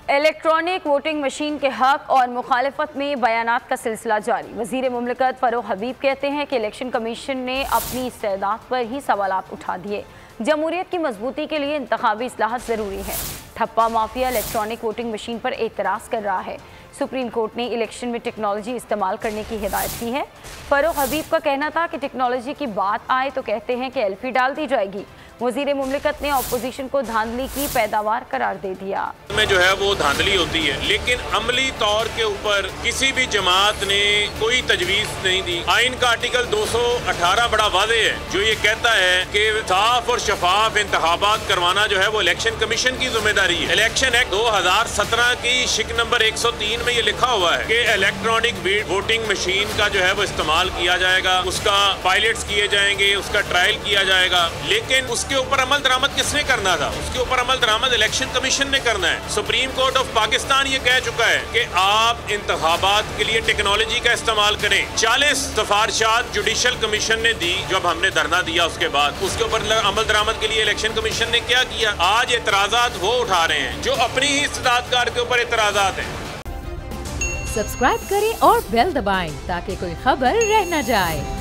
Electronic voting machine के हक और मुखालिफत में बयानात का सिलसिला जारी। वज़ीर मुमलिकत फरूख हबीब कहते हैं कि इलेक्शन कमीशन ने अपनी इस्तेदाद पर ही सवालात उठा दिए। जमहूरियत की मजबूती के लिए इंतखाबी इस्लाहत ज़रूरी है। ठप्पा माफिया इलेक्ट्रॉनिक वोटिंग मशीन पर एतराज़ कर रहा है। सुप्रीम कोर्ट ने इलेक्शन में टेक्नोलॉजी इस्तेमाल करने की हिदायत की है। फरूख हबीब का कहना था कि टेक्नोलॉजी की बात आए तो कहते हैं कि एल्फी डाल दी जाएगी। वज़ीर मुमलिकत ने अपोजिशन को धांधली की पैदावार करार दे दिया। में जो है वो धांधली होती है, लेकिन अमली तौर के ऊपर किसी भी जमात ने कोई तजवीज़ नहीं दी। आइन का आर्टिकल 218 बड़ा वाज़ेह है जो ये कहता है कि साफ और शफाफ इंतखाबात करवाना जो है वो इलेक्शन कमीशन की जिम्मेदारी है। इलेक्शन एक्ट 2017 की शिक नंबर 103 में ये लिखा हुआ है कि इलेक्ट्रॉनिक वोटिंग मशीन का जो है वो इस्तेमाल किया जाएगा, उसका पायलट्स किए जाएंगे, उसका ट्रायल किया जाएगा, लेकिन उसके ऊपर अमल दरामद किसने करना था? उसके ऊपर अमल दरामद इलेक्शन कमीशन ने करना है। सुप्रीम कोर्ट ऑफ पाकिस्तान ये कह चुका है कि आप इंतखाबात के लिए टेक्नोलॉजी का इस्तेमाल करें। 40 सिफारिशात जुडिशल कमीशन ने दी। जब हमने धरना दिया उसके बाद उसके ऊपर अमल दरामद के लिए इलेक्शन कमीशन ने क्या किया? आज एतराजात वो उठा रहे हैं जो अपनी ही इस्तेदादकार के ऊपर एतराजात हैं। सब्सक्राइब करें और बेल दबाएं ताकि कोई खबर रह न जाए।